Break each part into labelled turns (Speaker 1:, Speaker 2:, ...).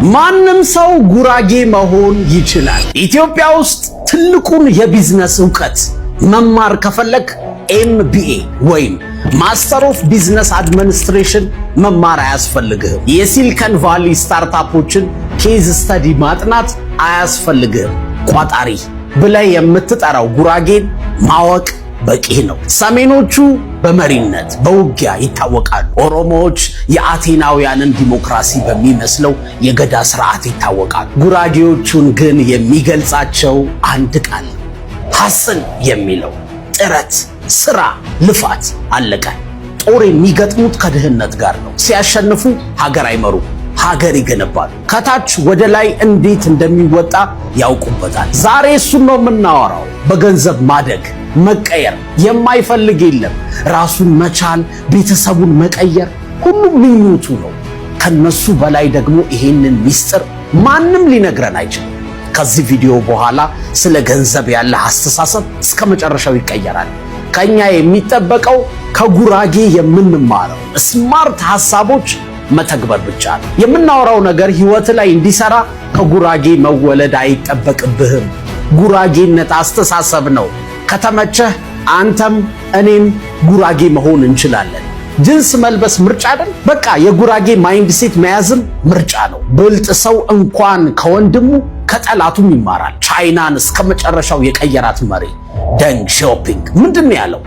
Speaker 1: ማንም ሰው ጉራጌ መሆን ይችላል። ኢትዮጵያ ውስጥ ትልቁን የቢዝነስ ዕውቀት መማር ከፈለክ MBA ወይም ማስተር ኦፍ ቢዝነስ አድሚኒስትሬሽን መማር አያስፈልግህም። የሲሊከን ቫሊ ስታርታፖችን ኬዝ ስተዲ ማጥናት አያስፈልግህም። ቋጣሪ ብለህ የምትጠራው ጉራጌን ማወቅ በቂ ነው። ሰሜኖቹ በመሪነት በውጊያ ይታወቃሉ። ኦሮሞዎች የአቴናውያንን ዲሞክራሲ በሚመስለው የገዳ ስርዓት ይታወቃሉ። ጉራጌዎቹን ግን የሚገልጻቸው አንድ ቃል ሐስል የሚለው ጥረት፣ ስራ፣ ልፋት አለቀ። ጦር የሚገጥሙት ከድህነት ጋር ነው። ሲያሸንፉ ሀገር አይመሩ፣ ሀገር ይገነባሉ። ከታች ወደ ላይ እንዴት እንደሚወጣ ያውቁበታል። ዛሬ እሱን ነው የምናወራው። በገንዘብ ማደግ መቀየር የማይፈልግ የለም። ራሱን መቻል፣ ቤተሰቡን መቀየር ሁሉም ምኞቱ ነው። ከነሱ በላይ ደግሞ ይሄንን ሚስጥር ማንም ሊነግረን አይችልም። ከዚህ ቪዲዮ በኋላ ስለ ገንዘብ ያለ አስተሳሰብ እስከ መጨረሻው ይቀየራል። ከኛ የሚጠበቀው ከጉራጌ የምንማረው ስማርት ሐሳቦች መተግበር ብቻ ነው። የምናወራው ነገር ህይወት ላይ እንዲሰራ ከጉራጌ መወለድ አይጠበቅብህም። ጉራጌነት አስተሳሰብ ነው። ከተመቸህ አንተም እኔም ጉራጌ መሆን እንችላለን። ጅንስ መልበስ ምርጫ አይደል? በቃ የጉራጌ ማይንድሴት መያዝም ምርጫ ነው። ብልጥ ሰው እንኳን ከወንድሙ ከጠላቱም ይማራል። ቻይናን እስከ መጨረሻው የቀየራት መሪ ደንግ ሾፒንግ ምንድን ነው ያለው?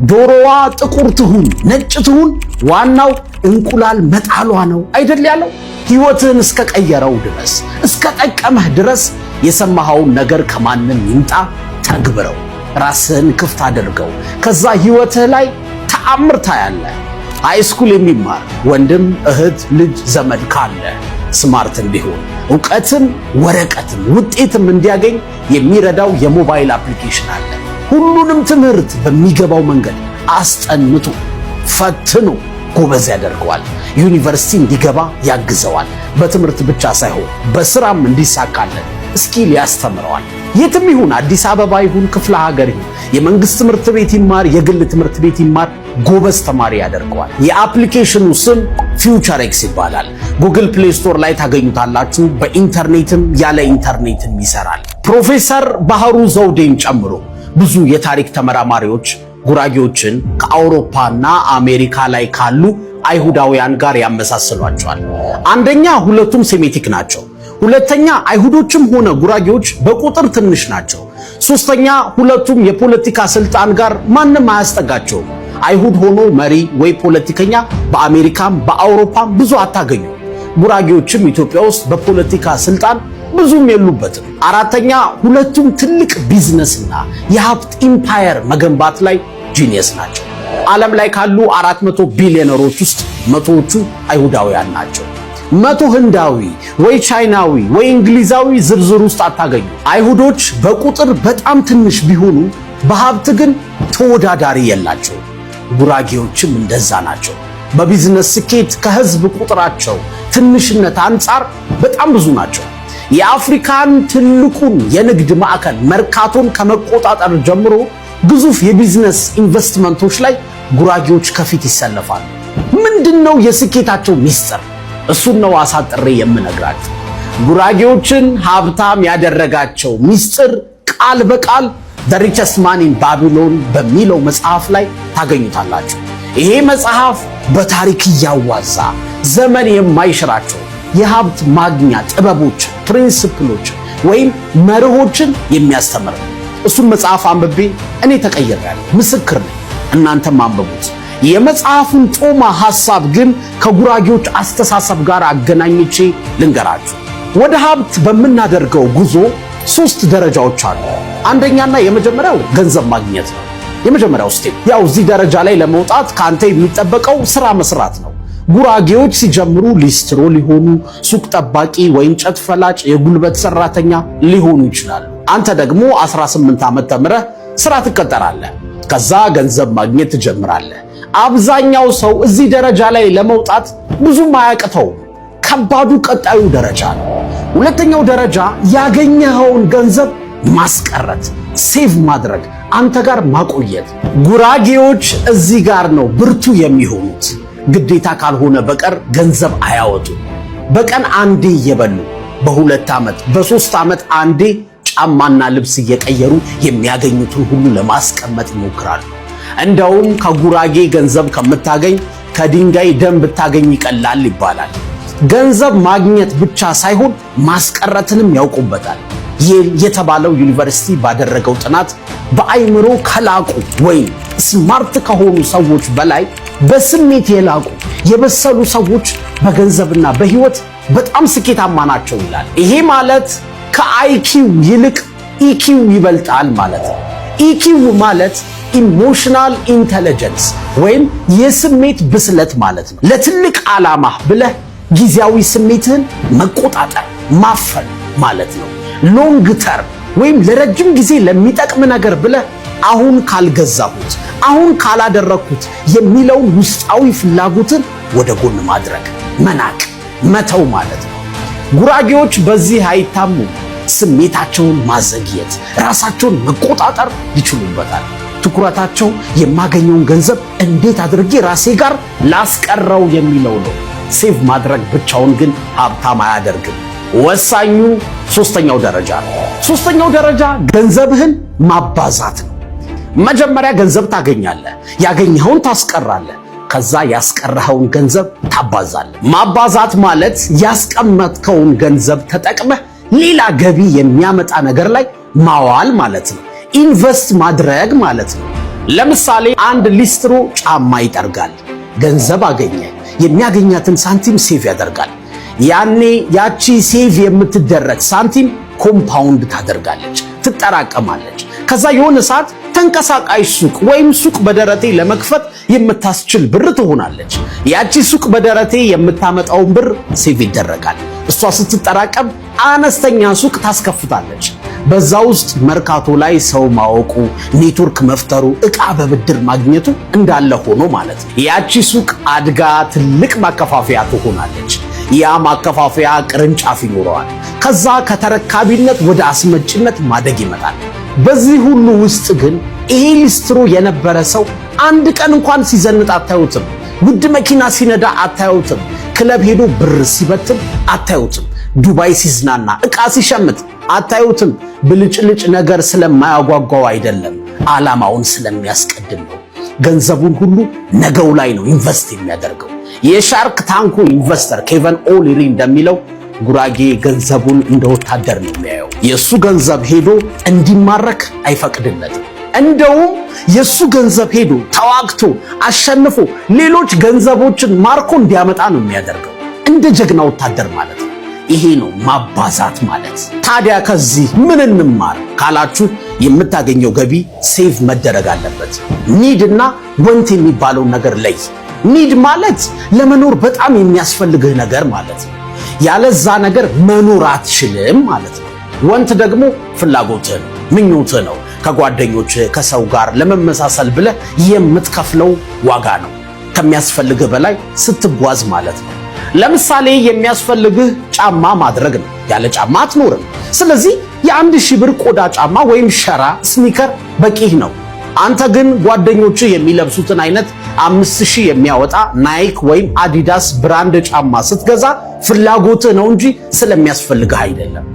Speaker 1: ዶሮዋ ጥቁር ትሁን ነጭ ትሁን ዋናው እንቁላል መጣሏ ነው አይደል ያለው? ህይወትህን እስከ ቀየረው ድረስ እስከ ጠቀመህ ድረስ የሰማኸውን ነገር ከማንም ይምጣ ተግብረው። ራስህን ክፍት አድርገው። ከዛ ህይወትህ ላይ ተአምር ታያለህ። ሃይስኩል የሚማር ወንድም እህት ልጅ ዘመድ ካለ ስማርት እንዲሆን ዕውቀትም ወረቀትም ውጤትም እንዲያገኝ የሚረዳው የሞባይል አፕሊኬሽን አለ። ሁሉንም ትምህርት በሚገባው መንገድ አስጠንቶ ፈትኖ ጎበዝ ያደርገዋል። ዩኒቨርሲቲ እንዲገባ ያግዘዋል። በትምህርት ብቻ ሳይሆን በስራም እንዲሳካለን ስኪል ያስተምረዋል። የትም ይሁን አዲስ አበባ ይሁን ክፍለ ሀገር ይሁን የመንግስት ትምህርት ቤት ይማር የግል ትምህርት ቤት ይማር ጎበዝ ተማሪ ያደርገዋል። የአፕሊኬሽኑ ስም ፊውቸር ኤክስ ይባላል። ጉግል ፕሌይ ስቶር ላይ ታገኙታላችሁ። በኢንተርኔትም ያለ ኢንተርኔትም ይሰራል። ፕሮፌሰር ባህሩ ዘውዴን ጨምሮ ብዙ የታሪክ ተመራማሪዎች ጉራጌዎችን ከአውሮፓና አሜሪካ ላይ ካሉ አይሁዳውያን ጋር ያመሳስሏቸዋል። አንደኛ ሁለቱም ሴሜቲክ ናቸው። ሁለተኛ አይሁዶችም ሆነ ጉራጌዎች በቁጥር ትንሽ ናቸው። ሶስተኛ ሁለቱም የፖለቲካ ስልጣን ጋር ማንም አያስጠጋቸውም። አይሁድ ሆኖ መሪ ወይ ፖለቲከኛ በአሜሪካም በአውሮፓም ብዙ አታገኙ። ጉራጌዎችም ኢትዮጵያ ውስጥ በፖለቲካ ስልጣን ብዙም የሉበትም። አራተኛ ሁለቱም ትልቅ ቢዝነስና የሀብት ኢምፓየር መገንባት ላይ ጂኒየስ ናቸው። ዓለም ላይ ካሉ 400 ቢሊዮነሮች ውስጥ መቶዎቹ አይሁዳውያን ናቸው። 100 ህንዳዊ ወይ ቻይናዊ ወይ እንግሊዛዊ ዝርዝር ውስጥ አታገኙ። አይሁዶች በቁጥር በጣም ትንሽ ቢሆኑ በሀብት ግን ተወዳዳሪ የላቸው። ጉራጌዎችም እንደዛ ናቸው። በቢዝነስ ስኬት ከህዝብ ቁጥራቸው ትንሽነት አንጻር በጣም ብዙ ናቸው። የአፍሪካን ትልቁን የንግድ ማዕከል መርካቶን ከመቆጣጠር ጀምሮ ግዙፍ የቢዝነስ ኢንቨስትመንቶች ላይ ጉራጌዎች ከፊት ይሰለፋሉ። ምንድነው የስኬታቸው ሚስጥር? እሱን ነው አሳጥሬ የምነግራችሁ። ጉራጌዎችን ሀብታም ያደረጋቸው ሚስጥር ቃል በቃል The Richest Man in Babylon በሚለው መጽሐፍ ላይ ታገኙታላችሁ። ይሄ መጽሐፍ በታሪክ እያዋዛ ዘመን የማይሽራቸው የሀብት ማግኛ ጥበቦች፣ ፕሪንሲፕሎች ወይም መርሆችን የሚያስተምር ነው። እሱን መጽሐፍ አንብቤ እኔ ተቀይሬያለሁ፣ ምስክር ነኝ። እናንተም አንብቡት። የመጽሐፉን ጦማ ሐሳብ ግን ከጉራጌዎች አስተሳሰብ ጋር አገናኝቼ ልንገራችሁ። ወደ ሀብት በምናደርገው ጉዞ 3 ደረጃዎች አሉ። አንደኛና የመጀመሪያው ገንዘብ ማግኘት ነው። የመጀመሪያው ስቴፕ ያው እዚህ ደረጃ ላይ ለመውጣት ካንተ የሚጠበቀው ስራ መስራት ነው። ጉራጌዎች ሲጀምሩ ሊስትሮ ሊሆኑ፣ ሱቅ ጠባቂ ወይ እንጨት ፈላጭ፣ የጉልበት ሰራተኛ ሊሆኑ ይችላሉ። አንተ ደግሞ 18 ዓመት ተምረህ ስራ ትቀጠራለህ። ከዛ ገንዘብ ማግኘት ትጀምራለህ። አብዛኛው ሰው እዚህ ደረጃ ላይ ለመውጣት ብዙም አያቅተው። ከባዱ ቀጣዩ ደረጃ ነው። ሁለተኛው ደረጃ ያገኘኸውን ገንዘብ ማስቀረት፣ ሴቭ ማድረግ፣ አንተ ጋር ማቆየት። ጉራጌዎች እዚህ ጋር ነው ብርቱ የሚሆኑት። ግዴታ ካልሆነ በቀር ገንዘብ አያወጡ። በቀን አንዴ እየበሉ በ2 ዓመት በ3 ዓመት አንዴ ጫማና ልብስ እየቀየሩ የሚያገኙትን ሁሉ ለማስቀመጥ ይሞክራሉ። እንደውም ከጉራጌ ገንዘብ ከምታገኝ ከድንጋይ ደም ብታገኝ ይቀላል ይባላል። ገንዘብ ማግኘት ብቻ ሳይሆን ማስቀረትንም ያውቁበታል። ይል የተባለው ዩኒቨርሲቲ ባደረገው ጥናት በአይምሮ ከላቁ ወይም ስማርት ከሆኑ ሰዎች በላይ በስሜት የላቁ የበሰሉ ሰዎች በገንዘብና በህይወት በጣም ስኬታማ ናቸው ይላል። ይሄ ማለት ከአይኪው ይልቅ ኢኪው ይበልጣል ማለት ነው። ኢኪው ማለት ኢሞሽናል ኢንተለጀንስ ወይም የስሜት ብስለት ማለት ነው። ለትልቅ ዓላማ ብለህ ጊዜያዊ ስሜትህን መቆጣጠር ማፈን ማለት ነው። ሎንግ ተርም ወይም ለረጅም ጊዜ ለሚጠቅም ነገር ብለህ አሁን ካልገዛሁት አሁን ካላደረኩት የሚለውን ውስጣዊ ፍላጎትን ወደ ጎን ማድረግ መናቅ መተው ማለት ነው። ጉራጌዎች በዚህ አይታሙም። ስሜታቸውን ማዘግየት ራሳቸውን መቆጣጠር ይችሉበታል። ትኩረታቸው የማገኘውን ገንዘብ እንዴት አድርጌ ራሴ ጋር ላስቀረው የሚለው ነው። ሴቭ ማድረግ ብቻውን ግን ሀብታም አያደርግም። ወሳኙ ሶስተኛው ደረጃ ነው። ሶስተኛው ደረጃ ገንዘብህን ማባዛት ነው። መጀመሪያ ገንዘብ ታገኛለህ፣ ያገኘኸውን ታስቀራለህ፣ ከዛ ያስቀረኸውን ገንዘብ ታባዛለህ። ማባዛት ማለት ያስቀመጥከውን ገንዘብ ተጠቅመህ ሌላ ገቢ የሚያመጣ ነገር ላይ ማዋል ማለት ነው። ኢንቨስት ማድረግ ማለት ነው። ለምሳሌ አንድ ሊስትሮ ጫማ ይጠርጋል፣ ገንዘብ አገኘ፣ የሚያገኛትን ሳንቲም ሴቭ ያደርጋል። ያኔ ያቺ ሴቭ የምትደረግ ሳንቲም ኮምፓውንድ ታደርጋለች፣ ትጠራቀማለች። ከዛ የሆነ ሰዓት ተንቀሳቃሽ ሱቅ ወይም ሱቅ በደረቴ ለመክፈት የምታስችል ብር ትሆናለች። ያቺ ሱቅ በደረቴ የምታመጣውን ብር ሴቭ ይደረጋል። እሷ ስትጠራቀም አነስተኛ ሱቅ ታስከፍታለች። በዛ ውስጥ መርካቶ ላይ ሰው ማወቁ፣ ኔትወርክ መፍጠሩ፣ ዕቃ በብድር ማግኘቱ እንዳለ ሆኖ ማለት ነው። ያቺ ሱቅ አድጋ ትልቅ ማከፋፈያ ትሆናለች። ያ ማከፋፈያ ቅርንጫፍ ይኖረዋል። ከዛ ከተረካቢነት ወደ አስመጭነት ማደግ ይመጣል። በዚህ ሁሉ ውስጥ ግን ይሄ ሊስትሮ የነበረ ሰው አንድ ቀን እንኳን ሲዘንጥ አታዩትም። ውድ መኪና ሲነዳ አታዩትም። ክለብ ሄዶ ብር ሲበትን አታዩትም። ዱባይ ሲዝናና ዕቃ ሲሸምት አታዩትም። ብልጭልጭ ነገር ስለማያጓጓው አይደለም፣ ዓላማውን ስለሚያስቀድም ነው። ገንዘቡን ሁሉ ነገው ላይ ነው ኢንቨስት የሚያደርገው። የሻርክ ታንኩ ኢንቨስተር ኬቨን ኦሊሪ እንደሚለው ጉራጌ ገንዘቡን እንደ ወታደር ነው የሚያየው። የሱ ገንዘብ ሄዶ እንዲማረክ አይፈቅድለትም። እንደውም የሱ ገንዘብ ሄዶ ተዋግቶ አሸንፎ ሌሎች ገንዘቦችን ማርኮ እንዲያመጣ ነው የሚያደርገው። እንደ ጀግና ወታደር ማለት ነው። ይሄ ነው ማባዛት ማለት። ታዲያ ከዚህ ምን እንማር ካላችሁ የምታገኘው ገቢ ሴቭ መደረግ አለበት። ኒድ እና ወንት የሚባለውን ነገር ለይ። ኒድ ማለት ለመኖር በጣም የሚያስፈልግህ ነገር ማለት ነው። ያለዛ ነገር መኖር አትችልም ማለት ነው። ወንት ደግሞ ፍላጎትህ ነው፣ ምኞትህ ነው። ከጓደኞችህ ከሰው ጋር ለመመሳሰል ብለህ የምትከፍለው ዋጋ ነው። ከሚያስፈልግህ በላይ ስትጓዝ ማለት ነው። ለምሳሌ የሚያስፈልግህ ጫማ ማድረግ ነው። ያለ ጫማ አትኖርም። ስለዚህ የ1000 ብር ቆዳ ጫማ ወይም ሸራ ስኒከር በቂህ ነው። አንተ ግን ጓደኞችህ የሚለብሱትን አይነት 5000 የሚያወጣ ናይክ ወይም አዲዳስ ብራንድ ጫማ ስትገዛ ፍላጎትህ ነው እንጂ ስለሚያስፈልግህ አይደለም።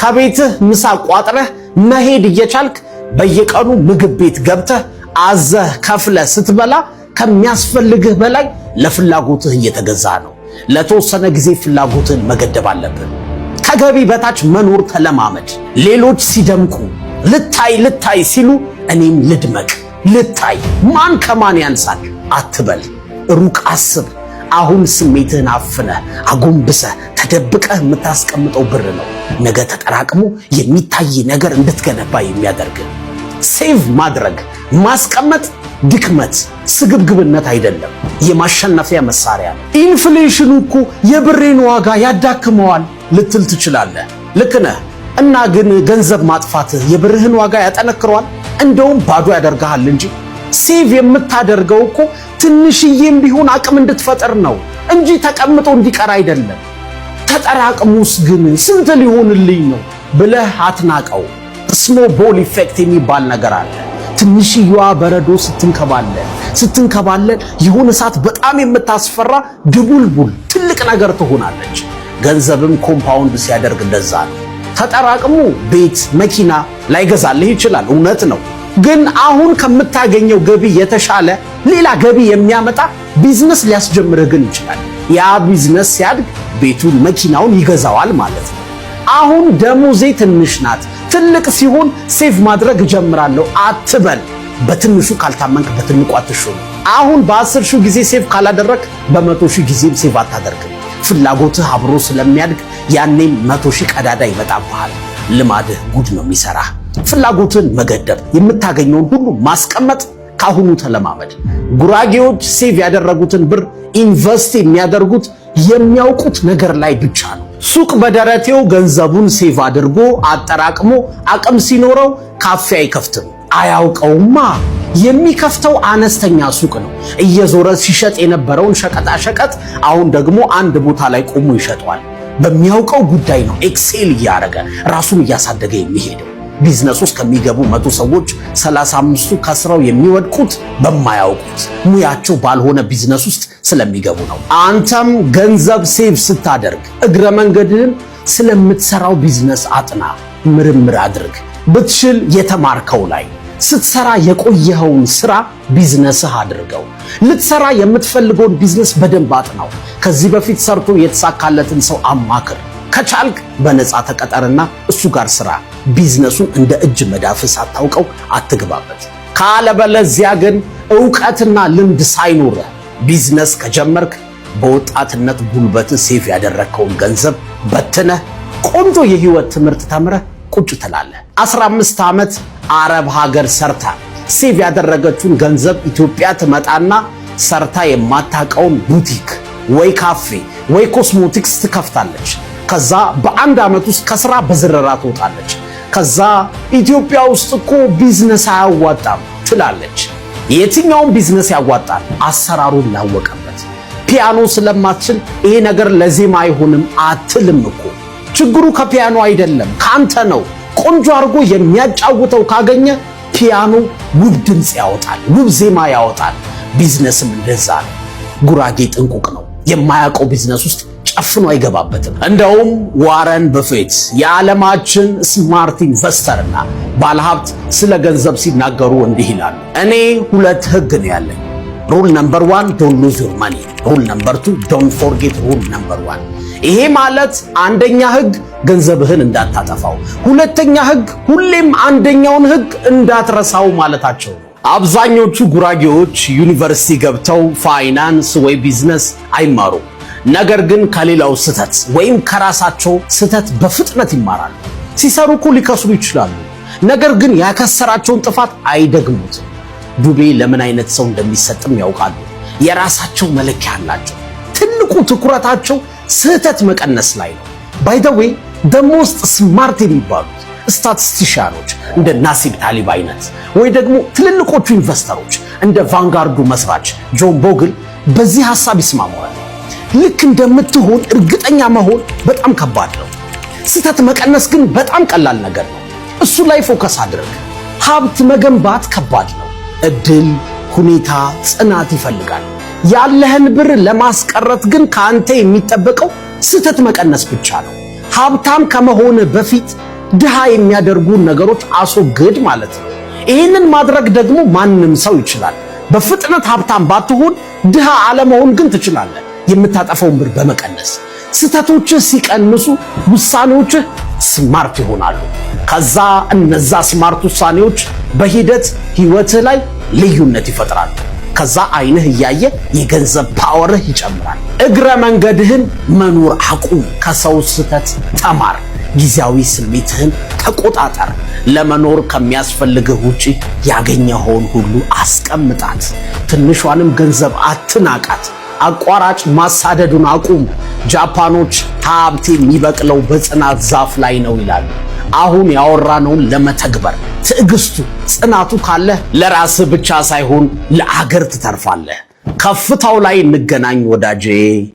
Speaker 1: ከቤትህ ምሳ ቋጥረህ መሄድ እየቻልክ በየቀኑ ምግብ ቤት ገብተህ አዘህ ከፍለህ ስትበላ ከሚያስፈልግህ በላይ ለፍላጎትህ እየተገዛ ነው። ለተወሰነ ጊዜ ፍላጎትህን መገደብ አለብህ። ከገቢ በታች መኖር ተለማመድ። ሌሎች ሲደምቁ ልታይ ሲሉ እኔም ልድመቅ፣ ልታይ ማን ከማን ያንሳል አትበል። ሩቅ አስብ። አሁን ስሜትህን አፍነህ አጎንብሰህ ተደብቀህ የምታስቀምጠው ብር ነው ነገ ተጠራቅሞ የሚታይ ነገር እንድትገነባ የሚያደርግ። ሴቭ ማድረግ ማስቀመጥ ድክመት ስግብግብነት አይደለም፣ የማሸነፊያ መሳሪያ ነው። ኢንፍሌሽኑ እኮ የብሬን ዋጋ ያዳክመዋል ልትል ትችላለህ። ልክ ነህ። እና ግን ገንዘብ ማጥፋትህ የብርህን ዋጋ ያጠነክረዋል? እንደውም ባዶ ያደርግሃል እንጂ። ሴቭ የምታደርገው እኮ ትንሽዬም ቢሆን አቅም እንድትፈጥር ነው እንጂ ተቀምጦ እንዲቀር አይደለም። ተጠራቅሙስ ግን ስንት ሊሆንልኝ ነው ብለህ አትናቀው። ስኖቦል ኢፌክት የሚባል ነገር አለ። ትንሽዬዋ በረዶ ስትንከባለል የሆነ ሰዓት በጣም የምታስፈራ ድቡልቡል ትልቅ ነገር ትሆናለች። ገንዘብም ኮምፓውንድ ሲያደርግ እንደዛ ነው። ተጠራቅሞ ቤት መኪና ላይገዛልህ ይችላል፣ እውነት ነው። ግን አሁን ከምታገኘው ገቢ የተሻለ ሌላ ገቢ የሚያመጣ ቢዝነስ ሊያስጀምርህ ግን ይችላል። ያ ቢዝነስ ሲያድግ ቤቱን መኪናውን ይገዛዋል ማለት ነው። አሁን ደሞዜ ትንሽ ናት፣ ትልቅ ሲሆን ሴቭ ማድረግ እጀምራለሁ አትበል። በትንሹ ካልታመንክ በትልቁ አትሾም። አሁን በ10 ሺህ ጊዜ ሴቭ ካላደረክ በ100 ሺህ ጊዜም ሴቭ አታደርግም። ፍላጎትህ አብሮ ስለሚያድግ ያኔም 100 ሺህ ቀዳዳ ይመጣብሃል። ልማድህ ጉድ ነው የሚሰራ። ፍላጎትን መገደብ፣ የምታገኘውን ሁሉ ማስቀመጥ ካሁኑ ተለማመድ። ጉራጌዎች ሴቭ ያደረጉትን ብር ኢንቨስት የሚያደርጉት የሚያውቁት ነገር ላይ ብቻ ነው። ሱቅ በደረቴው ገንዘቡን ሴቭ አድርጎ አጠራቅሞ አቅም ሲኖረው ካፌ አይከፍትም። አያውቀውማ። የሚከፍተው አነስተኛ ሱቅ ነው። እየዞረ ሲሸጥ የነበረውን ሸቀጣ ሸቀጥ አሁን ደግሞ አንድ ቦታ ላይ ቆሞ ይሸጠዋል። በሚያውቀው ጉዳይ ነው ኤክሴል እያደረገ ራሱን እያሳደገ የሚሄደው። ቢዝነስ ውስጥ ከሚገቡ 100 ሰዎች 35ቱ ከስራው የሚወድቁት በማያውቁት ሙያቸው ባልሆነ ቢዝነስ ውስጥ ስለሚገቡ ነው። አንተም ገንዘብ ሴቭ ስታደርግ እግረ መንገድህን ስለምትሰራው ቢዝነስ አጥና፣ ምርምር አድርግ። ብትችል የተማርከው ላይ ስትሰራ የቆየኸውን ስራ ቢዝነስህ አድርገው። ልትሰራ የምትፈልገውን ቢዝነስ በደንብ አጥናው። ከዚህ በፊት ሰርቶ የተሳካለትን ሰው አማክር። ከቻልክ በነፃ ተቀጠርና እሱ ጋር ስራ። ቢዝነሱን እንደ እጅ መዳፍህ ሳታውቀው አትግባበት። ካለበለዚያ ግን ዕውቀትና ልምድ ሳይኖርህ ቢዝነስ ከጀመርክ በወጣትነት ጉልበትህ ሴቭ ያደረግከውን ገንዘብ በትነህ ቆንጆ የህይወት ትምህርት ተምረህ ቁጭ ትላለህ። 15 ዓመት አረብ ሀገር ሰርታ ሴቭ ያደረገችውን ገንዘብ ኢትዮጵያ ትመጣና ሰርታ የማታውቀውን ቡቲክ ወይ ካፌ ወይ ኮስሞቲክስ ትከፍታለች። ከዛ በአንድ ዓመት ውስጥ ከስራ በዝረራ ትወጣለች። ከዛ ኢትዮጵያ ውስጥ እኮ ቢዝነስ አያዋጣም ትላለች። የትኛውን ቢዝነስ ያዋጣል? አሰራሩን ላወቀበት። ፒያኖ ስለማትችል ይሄ ነገር ለዜማ አይሆንም አትልም እኮ። ችግሩ ከፒያኖ አይደለም ካንተ ነው። ቆንጆ አድርጎ የሚያጫውተው ካገኘ ፒያኖ ውብ ድምፅ ያወጣል፣ ውብ ዜማ ያወጣል። ቢዝነስም እንደዛ ነው። ጉራጌ ጥንቁቅ ነው። የማያውቀው ቢዝነስ ውስጥ ጨፍኖ አይገባበትም። እንደውም ዋረን በፌት የዓለማችን ስማርት ኢንቨስተርና ባለሀብት ስለ ገንዘብ ሲናገሩ እንዲህ ይላሉ። እኔ 2 ህግ ነው ያለኝ። ሩል ነምበር 1 ዶንት ሉዝ ዩር ማኒ፣ ሩል ነምበር 2 ዶንት ፎርጌት ሩል ነምበር 1። ይሄ ማለት አንደኛ ህግ ገንዘብህን እንዳታጠፋው፣ ሁለተኛ ህግ ሁሌም አንደኛውን ህግ እንዳትረሳው ማለታቸው ነው። አብዛኞቹ ጉራጌዎች ዩኒቨርሲቲ ገብተው ፋይናንስ ወይ ቢዝነስ አይማሩም። ነገር ግን ከሌላው ስህተት ወይም ከራሳቸው ስህተት በፍጥነት ይማራሉ። ሲሰሩ እኮ ሊከስሩ ይችላሉ። ነገር ግን ያከሰራቸውን ጥፋት አይደግሙትም። ዱቤ ለምን አይነት ሰው እንደሚሰጥም ያውቃሉ። የራሳቸው መለኪያ አላቸው። ትልቁ ትኩረታቸው ስህተት መቀነስ ላይ ነው። ባይ ዘ ዌይ ሞስት ስማርት የሚባሉት ስታቲስቲሻኖች እንደ ናሲብ ታሊብ አይነት ወይ ደግሞ ትልልቆቹ ኢንቨስተሮች እንደ ቫንጋርዱ መስራች ጆን ቦግል በዚህ ሐሳብ ይስማማሉ። ልክ እንደምትሆን እርግጠኛ መሆን በጣም ከባድ ነው። ስህተት መቀነስ ግን በጣም ቀላል ነገር ነው። እሱ ላይ ፎከስ አድርግ። ሀብት መገንባት ከባድ ነው። እድል፣ ሁኔታ፣ ጽናት ይፈልጋል። ያለህን ብር ለማስቀረት ግን ከአንተ የሚጠበቀው ስህተት መቀነስ ብቻ ነው። ሀብታም ከመሆን በፊት ድሃ የሚያደርጉ ነገሮች አስወግድ ማለት ነው። ይህንን ማድረግ ደግሞ ማንም ሰው ይችላል። በፍጥነት ሀብታም ባትሆን ድሃ አለመሆን ግን ትችላለህ። የምታጠፈውን ብር በመቀነስ ስህተቶችህ ሲቀንሱ ውሳኔዎችህ ስማርት ይሆናሉ። ከዛ እነዛ ስማርት ውሳኔዎች በሂደት ህይወትህ ላይ ልዩነት ይፈጥራሉ። ከዛ አይንህ እያየ የገንዘብ ፓወርህ ይጨምራል። እግረ መንገድህን መኖር አቁም። ከሰው ስህተት ተማር። ጊዜያዊ ስሜትህን ተቆጣጠር። ለመኖር ከሚያስፈልግህ ውጪ ያገኘኸውን ሁሉ አስቀምጣት። ትንሿንም ገንዘብ አትናቃት። አቋራጭ ማሳደዱን አቁም። ጃፓኖች ሀብት የሚበቅለው በጽናት ዛፍ ላይ ነው ይላሉ። አሁን ያወራነውን ለመተግበር ትዕግስቱ፣ ጽናቱ ካለህ ለራስህ ብቻ ሳይሆን ለአገር ትተርፋለህ። ከፍታው ላይ እንገናኝ ወዳጄ።